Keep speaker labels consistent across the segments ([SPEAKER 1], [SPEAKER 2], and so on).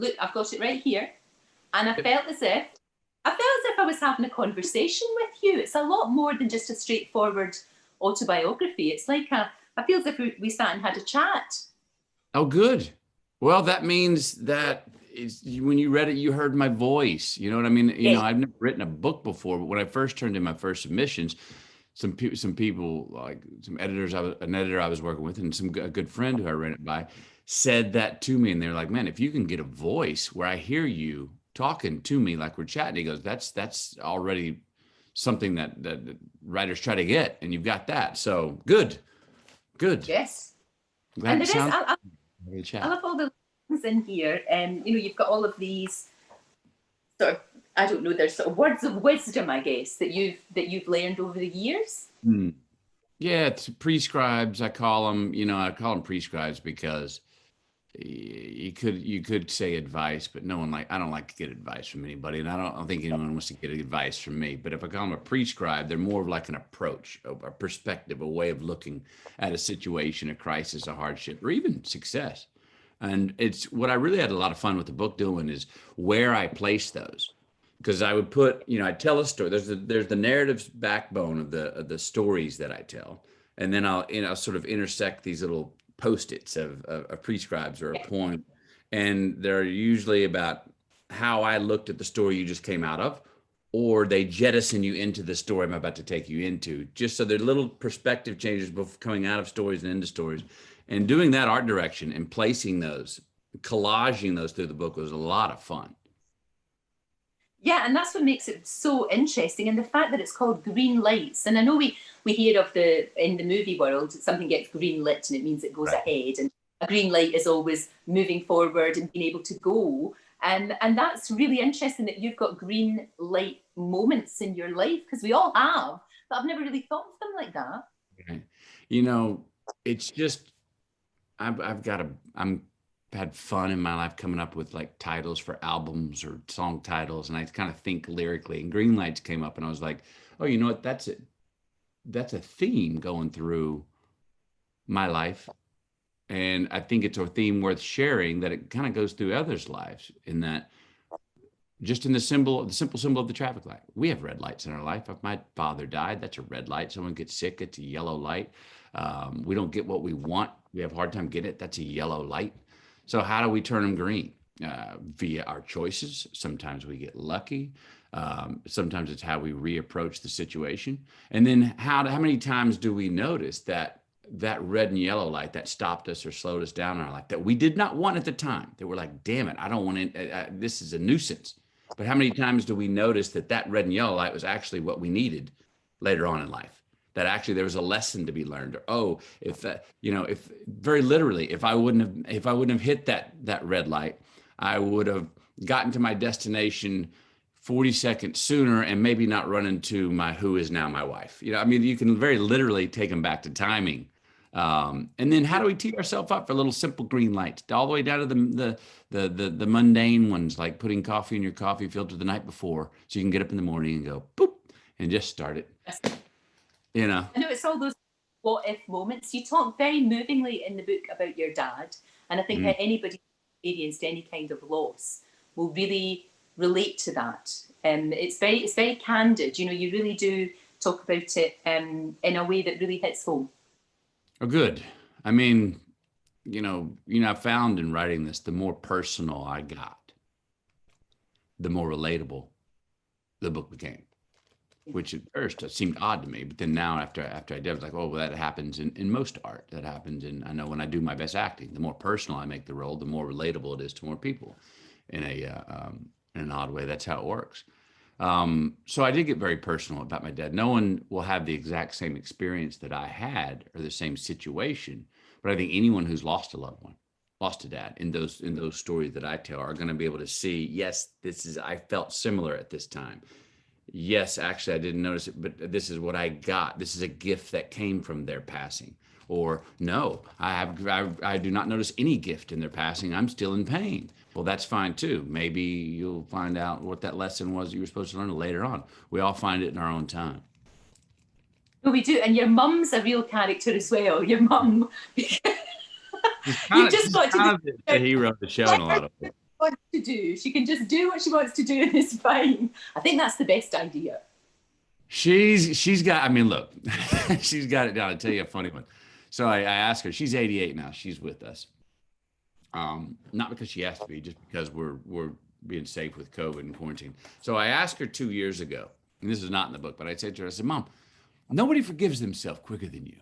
[SPEAKER 1] look, I've got it right here. And I felt as if I was having a conversation with you. It's a lot more than just a straightforward autobiography. It's like I feel as if we sat and had a chat.
[SPEAKER 2] Oh, good. Well, that means that when you read it, you heard my voice. You know what I mean? You know,
[SPEAKER 1] Yes.
[SPEAKER 2] I've never written a book before, but when I first turned in my first submissions, some people, like some editors, an editor I was working with, and a good friend who I ran it by, said that to me, and they're like, "Man, if you can get a voice where I hear you talking to me like we're chatting," he goes, "That's already something that writers try to get, and you've got that. So good, good.
[SPEAKER 1] Yes.
[SPEAKER 2] Glad
[SPEAKER 1] And
[SPEAKER 2] it
[SPEAKER 1] there is,
[SPEAKER 2] sounds like a
[SPEAKER 1] I
[SPEAKER 2] chat."
[SPEAKER 1] love all the things in here. You know, you've got all of these sort of, I don't know, there's sort of words of wisdom, I guess, that you've learned over the years.
[SPEAKER 2] Hmm. Yeah, it's prescribes. I call them. You know, I call them prescribes because you could say advice, but no one I don't like to get advice from anybody, and I don't think anyone wants to get advice from me. But if I call them a prescribe, they're more of like an approach, a perspective, a way of looking at a situation, a crisis, a hardship, or even success. And it's what I really had a lot of fun with the book doing is where I place those. Because I would put, you know, I tell a story. There's the narrative backbone of the stories that I tell, and then I'll sort of intersect these little post-its of prescribes or a point, and they're usually about how I looked at the story you just came out of, or they jettison you into the story I'm about to take you into, just so there are little perspective changes before coming out of stories and into stories. And doing that art direction and placing those, collaging those through the book was a lot of fun.
[SPEAKER 1] Yeah, and that's what makes it so interesting, and the fact that it's called Greenlights. And I know we hear of the in the movie world, something gets green lit and it means it goes
[SPEAKER 2] Right.
[SPEAKER 1] ahead, and a green light is always moving forward and being able to go. And that's really interesting that you've got green light moments in your life because we all have, but I've never really thought of them like that.
[SPEAKER 2] Right. You know, it's just I've got I'm had fun in my life coming up with like titles for albums or song titles, and I kind of think lyrically. And Greenlights came up, and I was like, oh, you know what? That's a theme going through my life, and I think it's a theme worth sharing. That it kind of goes through others' lives. In that, just in the simple symbol of the traffic light, we have red lights in our life. If my father died, that's a red light. Someone gets sick, it's a yellow light. We don't get what we want. We have a hard time getting it. That's a yellow light. So how do we turn them green? Via our choices. Sometimes we get lucky. Sometimes it's how we reapproach the situation. And then how many times do we notice that red and yellow light that stopped us or slowed us down in our life that we did not want at the time? That we're like, damn it, I don't want to. This is a nuisance. But how many times do we notice that red and yellow light was actually what we needed later on in life? That actually there was a lesson to be learned. Or oh, if if very literally, if I wouldn't have hit that red light, I would have gotten to my destination 40 seconds sooner and maybe not run into my who is now my wife. You know, I mean, you can very literally take them back to timing. And then how do we tee ourselves up for little simple green lights, all the way down to the mundane ones, like putting coffee in your coffee filter the night before, so you can get up in the morning and go boop and just start it. You know.
[SPEAKER 1] I know it's all those what if moments. You talk very movingly in the book about your dad, and I think
[SPEAKER 2] Mhm.
[SPEAKER 1] that anybody who experienced any kind of loss will really relate to that. It's very candid. You know, you really do talk about it in a way that really hits home.
[SPEAKER 2] Oh, good. I mean, I found in writing this, the more personal I got, the more relatable the book became. Which at first it seemed odd to me, but then now after I did, I was like, oh, well, that happens in most art. That happens in I know when I do my best acting, the more personal I make the role, the more relatable it is to more people. In an odd way, that's how it works. So I did get very personal about my dad. No one will have the exact same experience that I had or the same situation, but I think anyone who's lost a loved one, lost a dad, in those stories that I tell are going to be able to see, yes, I felt similar at this time. Yes, actually, I didn't notice it, but this is what I got. This is a gift that came from their passing. Or no, I do not notice any gift in their passing. I'm still in pain. Well, that's fine too. Maybe you'll find out what that lesson was you were supposed to learn later on. We all find it in our own time.
[SPEAKER 1] No, we do, and your mum's a real character as well. Your mum,
[SPEAKER 2] She's kind
[SPEAKER 1] you've
[SPEAKER 2] of
[SPEAKER 1] just
[SPEAKER 2] she's
[SPEAKER 1] got to
[SPEAKER 2] kind of the hero of the show in
[SPEAKER 1] let
[SPEAKER 2] a
[SPEAKER 1] her
[SPEAKER 2] lot of ways.
[SPEAKER 1] wants to do. She can just do what she wants to do and it's fine. I think that's the best idea.
[SPEAKER 2] She's got, I mean, look, she's got it down. I'll tell you a funny one. So I asked her, she's 88 now. She's with us. Not because she has to be, just because we're being safe with COVID and quarantine. So I asked her 2 years ago, and this is not in the book, but I said to her, I said, Mom, nobody forgives themselves quicker than you.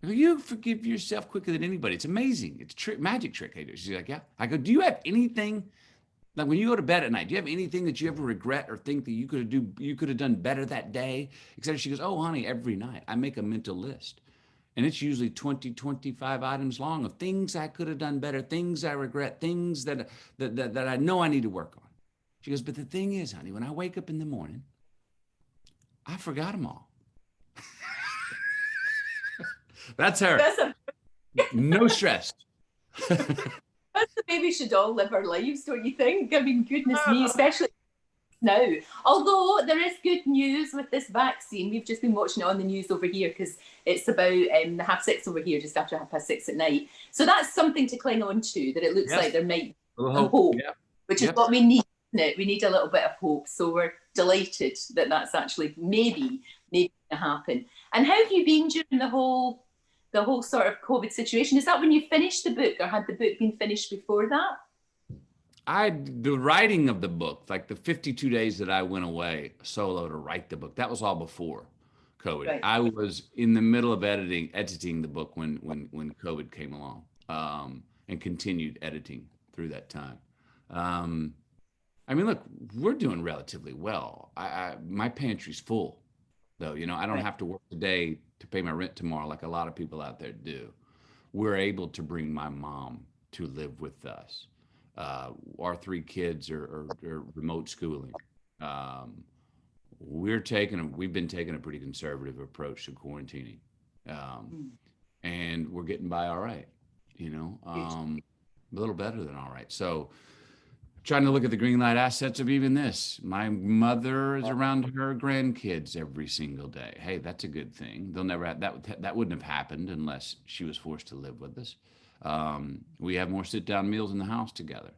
[SPEAKER 2] I go, you forgive yourself quicker than anybody. It's amazing. It's a trick, magic trick I do. She's like, yeah. I go, do you have anything, like when you go to bed at night, do you have anything that you ever regret or think that you could have done better that day? Etc. She goes, oh, honey, every night I make a mental list. And it's usually 20, 25 items long of things I could have done better, things I regret, things that I know I need to work on. She goes, but the thing is, honey, when I wake up in the morning, I forgot them all. That's her. No stress.
[SPEAKER 1] That's the way we should all live our lives, don't you think? I mean, goodness me, especially now. Although there is good news with this vaccine. We've just been watching it on the news over here because it's about 6:30 over here, just after 6:30 at night. So that's something to cling on to, that it looks like there might be a hope, which is what we need, isn't it? We need a little bit of hope. So we're delighted that that's actually maybe going to happen. And how have you been during the whole sort of COVID situation? Is that when you finished the book, or had the book been finished before that?
[SPEAKER 2] The writing of the book, like the 52 days that I went away solo to write the book, that was all before COVID. Right. I was in the middle of editing the book when COVID came along, and continued editing through that time. I mean, look, we're doing relatively well. My pantry's full, though. You know, I don't have to work today to pay my rent tomorrow like a lot of people out there do. We're able to bring my mom to live with us. Our 3 kids are remote schooling. We've been taking a pretty conservative approach to quarantining, and we're getting by all right. You know, a little better than all right. So, trying to look at the Greenlight assets of even this. My mother is around her grandkids every single day. Hey, that's a good thing. They'll never have that wouldn't have happened unless she was forced to live with us. We have more sit-down meals in the house together.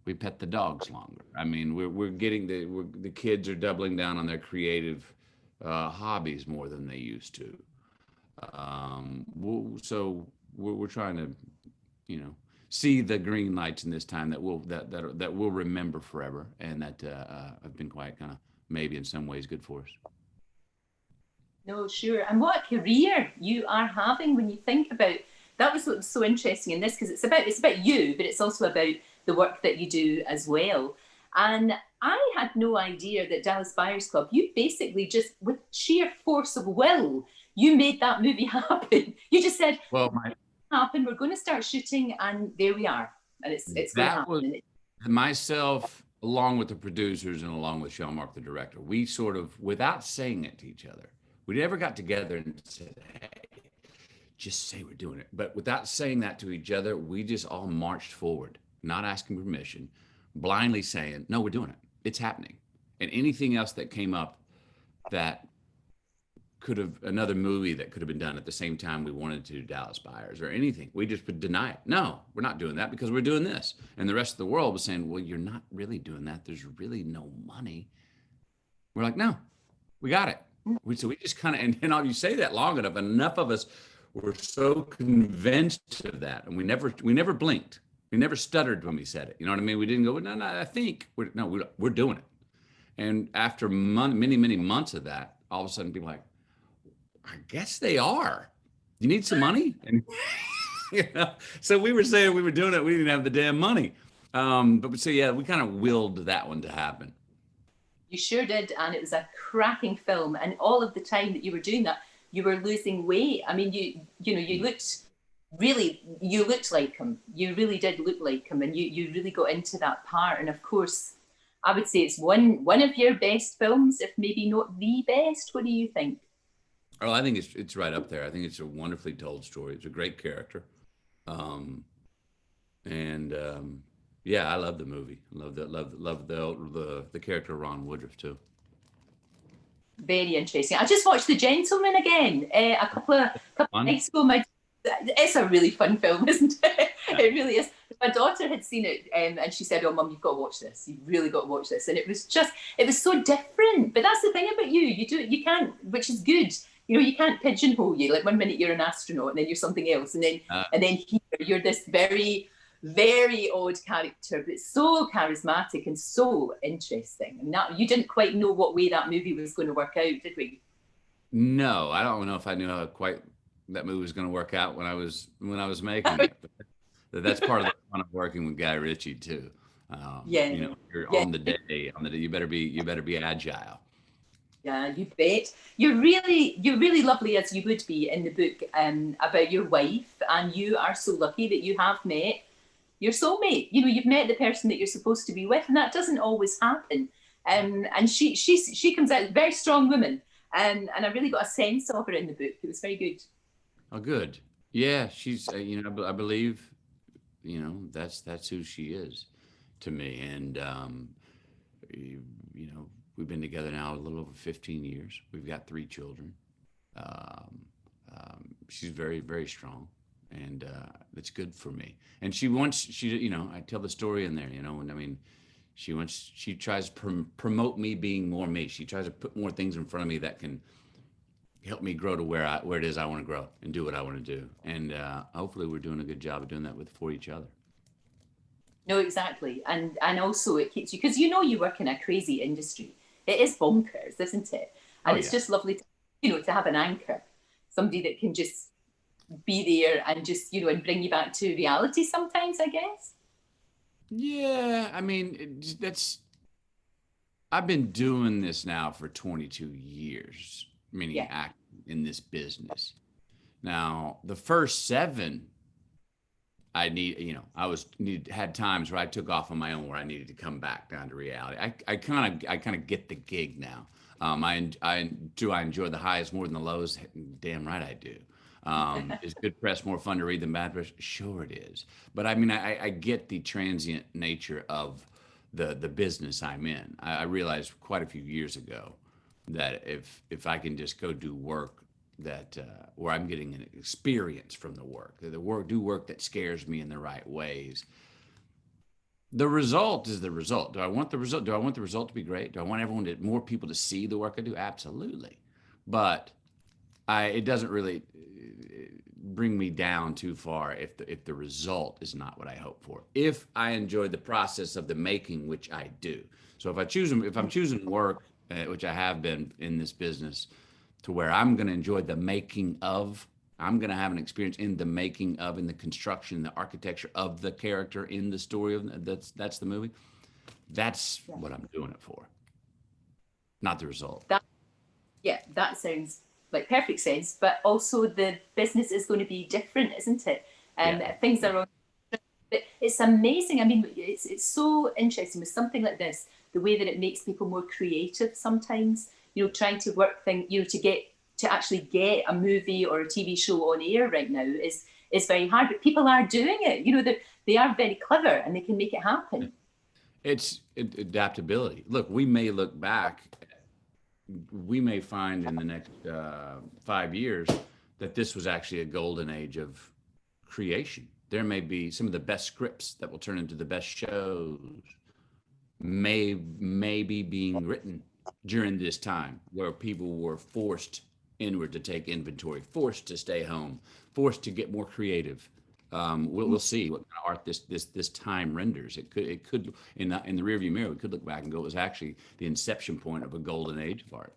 [SPEAKER 2] We pet the dogs longer. I mean, we're getting the kids are doubling down on their creative hobbies more than they used to. So we're trying to, you know, see the green lights in this time that we'll remember forever, and that have been quite kind of maybe in some ways good for us.
[SPEAKER 1] No, sure. And what a career you are having when you think about that. Was what was so interesting in this, because it's about you, but it's also about the work that you do as well. And I had no idea that Dallas Buyers Club, you basically just with sheer force of will, you made that movie happen. You just said, well, happen. We're going to start shooting, and there we are. And it's going to happen.
[SPEAKER 2] Myself, along with the producers and along with Sean Mark, the director, we sort of, without saying it to each other, we never got together and said, hey, just say we're doing it. But without saying that to each other, we just all marched forward, not asking permission, blindly saying, no, we're doing it. It's happening. And anything else that came up that another movie that could have been done at the same time we wanted to do Dallas Buyers or anything, we just would deny it. No, we're not doing that because we're doing this. And the rest of the world was saying, well, you're not really doing that. There's really no money. We're like, no, we got it. So we just kind of, and you say that long enough of us were so convinced of that. And we never blinked. We never stuttered when we said it. You know what I mean? We didn't go, no, I think. We're doing it. And after many, many months of that, all of a sudden people are like, I guess they are. You need some money? And, you know, so we were saying we were doing it. We didn't have the damn money. But yeah, we kind of willed that one to happen.
[SPEAKER 1] You sure did. And it was a cracking film. And all of the time that you were doing that, you were losing weight. I mean, you looked like him. You really did look like him. And you really got into that part. And of course, I would say it's one of your best films, if maybe not the best. What do you think?
[SPEAKER 2] Oh, I think it's right up there. I think it's a wonderfully told story. It's a great character. Yeah, I love the movie. Love the character of Ron Woodruff too.
[SPEAKER 1] Very interesting. I just watched The Gentleman again a couple of nights ago. It's a really fun film, isn't it? It really is. My daughter had seen it, and she said, "Oh, Mum, you've got to watch this. You've really got to watch this." And it was so different. But that's the thing about you. You can't, which is good. You know, you can't pigeonhole you. Like one minute you're an astronaut, and then you're something else, and then here you're this very, very odd character, but so charismatic and so interesting. And that you didn't quite know what way that movie was going to work out, did we?
[SPEAKER 2] No, I don't know if I knew how quite that movie was going to work out when I was making it. But that's part of the fun of working with Guy Ritchie too.
[SPEAKER 1] Yeah,
[SPEAKER 2] you know, you're
[SPEAKER 1] yeah.
[SPEAKER 2] on the day. You better be agile.
[SPEAKER 1] Yeah, you bet. You're really lovely, as you would be in the book, about your wife, and you are so lucky that you have met your soulmate. You know, you've met the person that you're supposed to be with, and that doesn't always happen. And she comes out a very strong woman, and I really got a sense of her in the book. It was very good.
[SPEAKER 2] Oh, good. Yeah, she's. You know, I believe. You know, that's who she is to me, and you know, we've been together now a little over 15 years. We've got 3 children. She's very, very strong, and it's good for me. And you know, I tell the story in there, you know, and I mean, she tries to promote me being more me. She tries to put more things in front of me that can help me grow to where it is I want to grow and do what I want to do. And hopefully we're doing a good job of doing that for each other.
[SPEAKER 1] No, exactly. And also it keeps you, because you know you work in a crazy industry. It is bonkers, isn't it? And it's just lovely to, you know, to have an anchor, somebody that can just be there and just, you know, and bring you back to reality sometimes, I guess.
[SPEAKER 2] Yeah, I mean, I've been doing this now for 22 years, meaning acting in this business. Now, the first 7, I had times where I took off on my own, where I needed to come back down to reality. I kind of get the gig now. I enjoy the highs more than the lows? Damn right I do. Is good press more fun to read than bad press? Sure it is. But I mean, I get the transient nature of the business I'm in. I realized quite a few years ago that if I can just go do work that where I'm getting an experience from the work, do work that scares me in the right ways. The result is the result. Do I want the result? Do I want the result to be great? Do I want more people to see the work I do? Absolutely. But it doesn't really bring me down too far if the result is not what I hope for. If I enjoy the process of the making, which I do. So if I'm choosing work, which I have been in this business, to where I'm going to enjoy the making of, I'm going to have an experience in the making of, in the construction, the architecture of the character in the story of that's the movie. That's what I'm doing it for, not the result.
[SPEAKER 1] That sounds like perfect sense. But also the business is going to be different, isn't it? And things are on. It's amazing. I mean, it's so interesting with something like this, the way that it makes people more creative sometimes. You know, trying to work things, you know, to actually get a movie or a TV show on air right now is very hard. But people are doing it. You know, they are very clever and they can make it happen.
[SPEAKER 2] It's adaptability. Look, we may look back, we may find in the next 5 years that this was actually a golden age of creation. There may be some of the best scripts that will turn into the best shows may be being written during this time, where people were forced inward to take inventory, forced to stay home, forced to get more creative. We'll see what kind of art this time renders. It could in the rearview mirror, we could look back and go, it was actually the inception point of a golden age of art.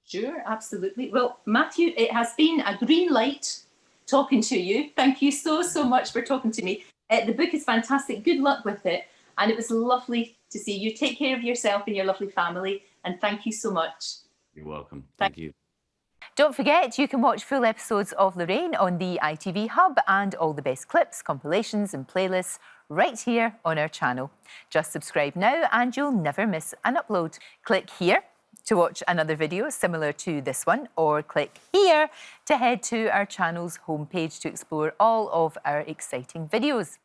[SPEAKER 1] Sure, absolutely. Well, Matthew, it has been a green light talking to you. Thank you so much for talking to me. The book is fantastic. Good luck with it. And it was lovely to see you. Take care of yourself and your lovely family. And thank you so much.
[SPEAKER 2] You're welcome. Thank you.
[SPEAKER 3] Don't forget, you can watch full episodes of Lorraine on the ITV Hub and all the best clips, compilations and playlists right here on our channel. Just subscribe now and you'll never miss an upload. Click here to watch another video similar to this one, or click here to head to our channel's homepage to explore all of our exciting videos.